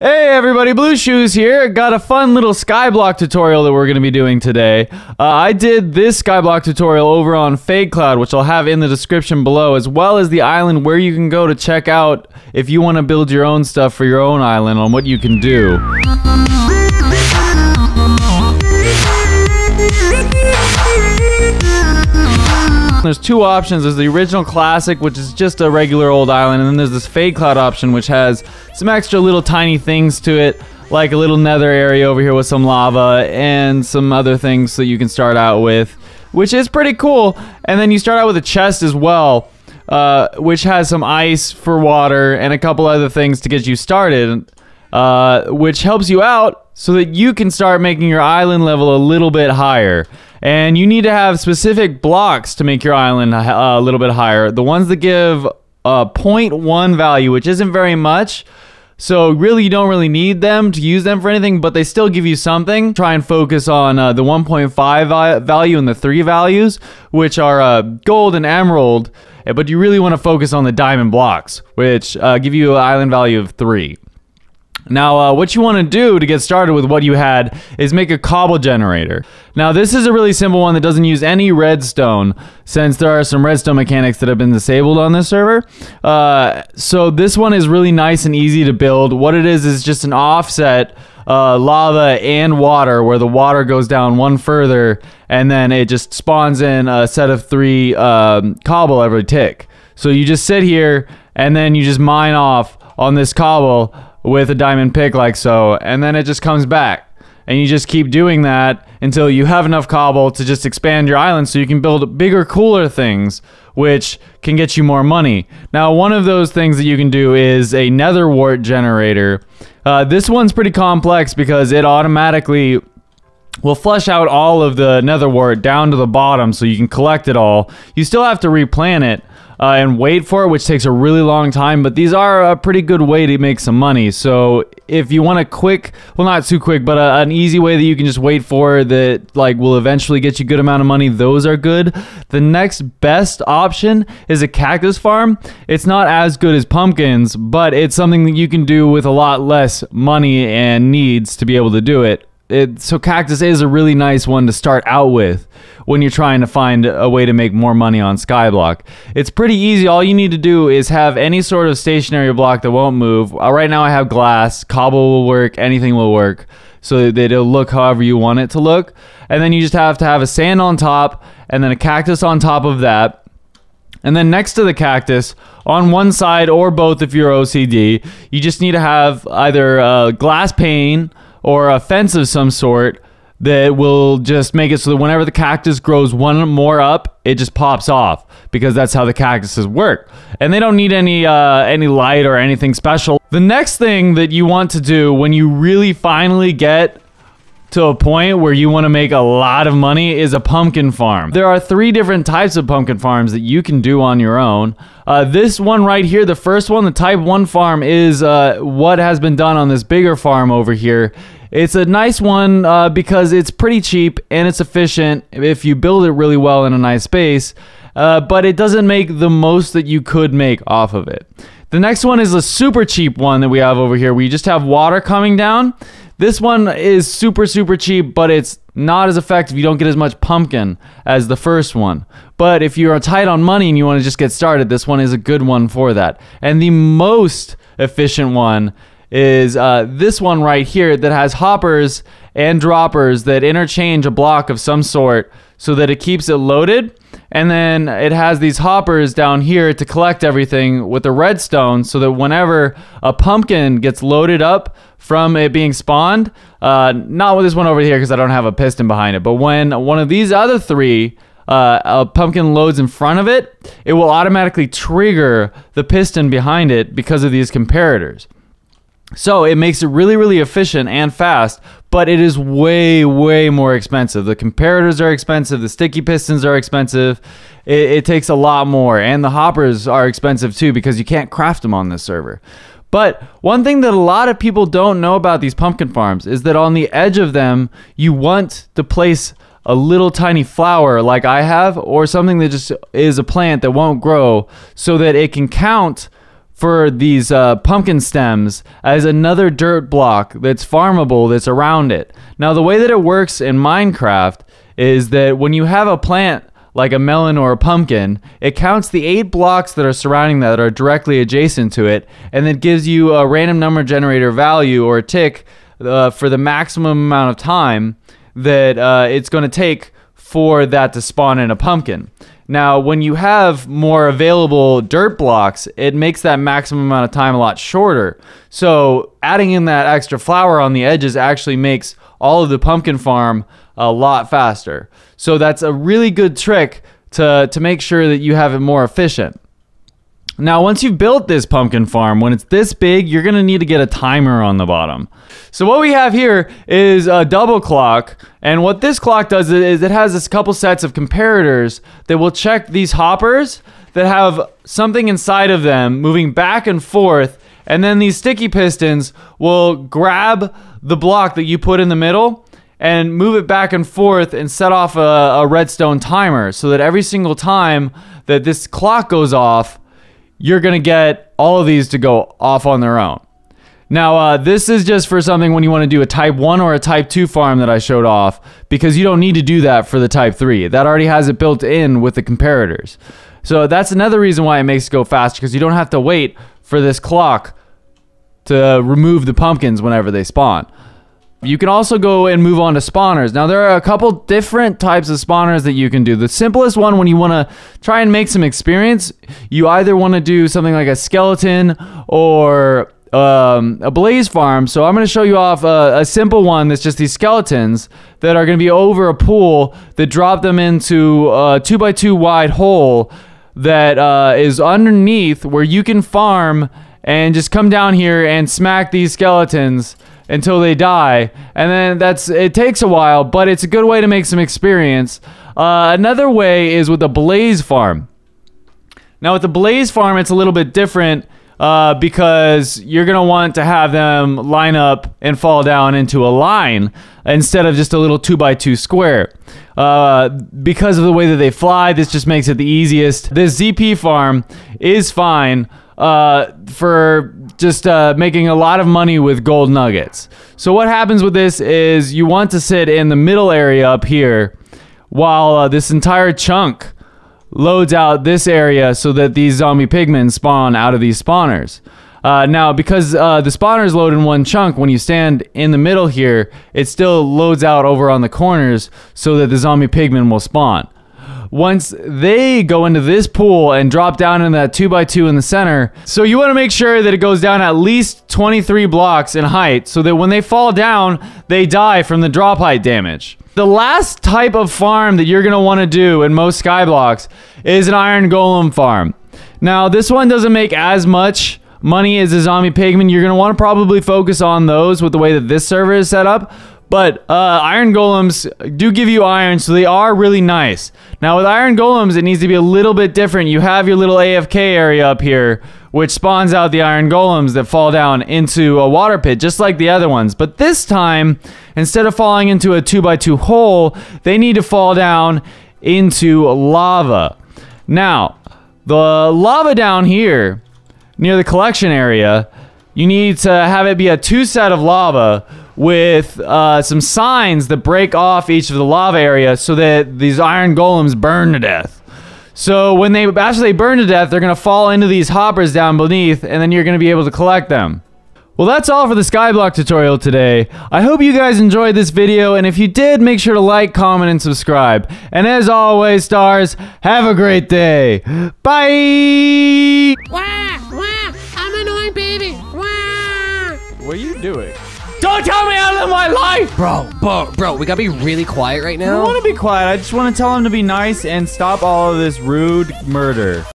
Hey everybody, BlueShoes here. Got a fun little SkyBlock tutorial that we're going to be doing today. I did this SkyBlock tutorial over on FadeCloud, which I'll have in the description below, as well as the island where you can go to check out if you want to build your own stuff for your own island on what you can do. There's two options. There's the original classic, which is just a regular old island, and then there's this FadeCloud option, which has some extra little tiny things to it, like a little nether area over here with some lava and some other things that you can start out with, which is pretty cool. And then you start out with a chest as well, which has some ice for water and a couple other things to get you started, which helps you out so that you can start making your island level a little bit higher. And you need to have specific blocks to make your island a little bit higher. The ones that give a 0.1 value, which isn't very much, so really you don't really need them to use them for anything, but they still give you something. Try and focus on the 1.5 value and the 3 values, which are gold and emerald, but you really want to focus on the diamond blocks, which give you an island value of 3. Now, what you want to do to get started with what you had is make a Cobble Generator. Now, this is a really simple one that doesn't use any redstone, since there are some redstone mechanics that have been disabled on this server. So this one is really nice and easy to build. What it is just an offset lava and water, where the water goes down one further, and then it just spawns in a set of 3 cobble every tick. So you just sit here, and then you just mine off on this cobble with a diamond pick like so, and then it just comes back, and you just keep doing that until you have enough cobble to just expand your island so you can build bigger, cooler things, which can get you more money. Now, one of those things that you can do is a Netherwart generator. This one's pretty complex because it automatically will flush out all of the netherwart down to the bottom so you can collect it all. You still have to replant it and wait for it, which takes a really long time, but these are a pretty good way to make some money. So if you want a quick, well, not too quick, but an easy way that you can just wait for that will eventually get you a good amount of money, those are good. The next best option is a Cactus Farm. It's not as good as pumpkins, but it's something that you can do with a lot less money and needs to be able to do it. So Cactus is a really nice one to start out with when you're trying to find a way to make more money on SkyBlock. It's pretty easy. All you need to do is have any sort of stationary block that won't move. Right now I have glass. Cobble will work. Anything will work. So that it'll look however you want it to look. And then you just have to have a sand on top and then a cactus on top of that. And then next to the cactus, on one side or both if you're OCD, you just need to have either a glass pane or a fence of some sort that will just make it so that whenever the cactus grows one more up, it just pops off, because that's how the cactuses work. And they don't need any light or anything special. The next thing that you want to do when you really finally get to a point where you want to make a lot of money is a pumpkin farm. There are 3 different types of pumpkin farms that you can do on your own. This one right here, the first one, the type 1 farm, is what has been done on this bigger farm over here. It's a nice one because it's pretty cheap and it's efficient if you build it really well in a nice space, but it doesn't make the most that you could make off of it. The next one is a super cheap one that we have over here, where you just have water coming down. This one is super cheap, but it's not as effective. You don't get as much pumpkin as the first one. But if you're tight on money and you want to just get started, this one is a good one for that. And the most efficient one is this one right here that has hoppers and droppers that interchange a block of some sort so that it keeps it loaded. And then it has these hoppers down here to collect everything with the redstone, so that whenever a pumpkin gets loaded up from it being spawned, not with this one over here because I don't have a piston behind it, but when one of these other 3 a pumpkin loads in front of it, it will automatically trigger the piston behind it because of these comparators. So it makes it really efficient and fast, but it is way more expensive. The comparators are expensive, the sticky pistons are expensive, it takes a lot more, and the hoppers are expensive too because you can't craft them on this server. But one thing that a lot of people don't know about these pumpkin farms is that on the edge of them, you want to place a little tiny flower like I have, or something that just is a plant that won't grow, so that it can count for these pumpkin stems as another dirt block that's farmable that's around it. Now, the way that it works in Minecraft is that when you have a plant like a melon or a pumpkin, it counts the 8 blocks that are surrounding that are directly adjacent to it, and then gives you a random number generator value or a tick for the maximum amount of time that it's going to take for that to spawn in a pumpkin. Now, when you have more available dirt blocks, it makes that maximum amount of time a lot shorter. So adding in that extra flour on the edges actually makes all of the pumpkin farm a lot faster. So that's a really good trick to make sure that you have it more efficient. Now, once you've built this pumpkin farm, when it's this big, you're gonna need to get a timer on the bottom. So what we have here is a double clock, and what this clock does is it has a couple sets of comparators that will check these hoppers that have something inside of them moving back and forth, and then these sticky pistons will grab the block that you put in the middle and move it back and forth and set off a redstone timer, so that every single time that this clock goes off, you're gonna get all of these to go off on their own. Now, this is just for something when you want to do a type 1 or a type 2 farm that I showed off, because you don't need to do that for the type 3. That already has it built in with the comparators. So that's another reason why it makes it go faster, because you don't have to wait for this clock to remove the pumpkins whenever they spawn. You can also go and move on to spawners. Now, there are a couple different types of spawners that you can do. The simplest one, when you want to try and make some experience, you either want to do something like a skeleton or a blaze farm. So I'm going to show you off a simple one that's just these skeletons that are going to be over a pool that drop them into a 2x2 wide hole that is underneath, where you can farm and just come down here and smack these skeletons until they die. And then it takes a while, but it's a good way to make some experience. Another way is with a blaze farm. Now, with the blaze farm, it's a little bit different because you're gonna want to have them line up and fall down into a line instead of just a little 2x2 square. Because of the way that they fly, this just makes it the easiest. This ZP farm is fine for just making a lot of money with gold nuggets. So what happens with this is you want to sit in the middle area up here while this entire chunk loads out this area so that these zombie pigmen spawn out of these spawners. Now, because the spawners load in one chunk, when you stand in the middle here, it still loads out over on the corners so that the zombie pigmen will spawn. Once they go into this pool and drop down in that 2x2 in the center, so you want to make sure that it goes down at least 23 blocks in height so that when they fall down, they die from the drop height damage. The last type of farm that you're going to want to do in most Skyblocks is an iron golem farm. Now, this one doesn't make as much money as a zombie pigman. You're going to want to probably focus on those with the way that this server is set up. But iron golems do give you iron, so they are really nice. Now, with iron golems, it needs to be a little bit different. You have your little AFK area up here, which spawns out the iron golems that fall down into a water pit, just like the other ones. But this time, instead of falling into a 2x2 hole, they need to fall down into lava. Now, the lava down here, near the collection area, you need to have it be a 2-set of lava with some signs that break off each of the lava areas so that these iron golems burn to death. So when after they burn to death, they're going to fall into these hoppers down beneath, and then you're going to be able to collect them. Well, that's all for the SkyBlock tutorial today. I hope you guys enjoyed this video, and if you did, make sure to like, comment, and subscribe. And as always, stars, have a great day. Bye! Wah, wah, I'm an annoying baby. Wah. What are you doing? Don't tell me I live my life! Bro, we gotta be really quiet right now. I don't want to be quiet. I just want to tell him to be nice and stop all of this rude murder.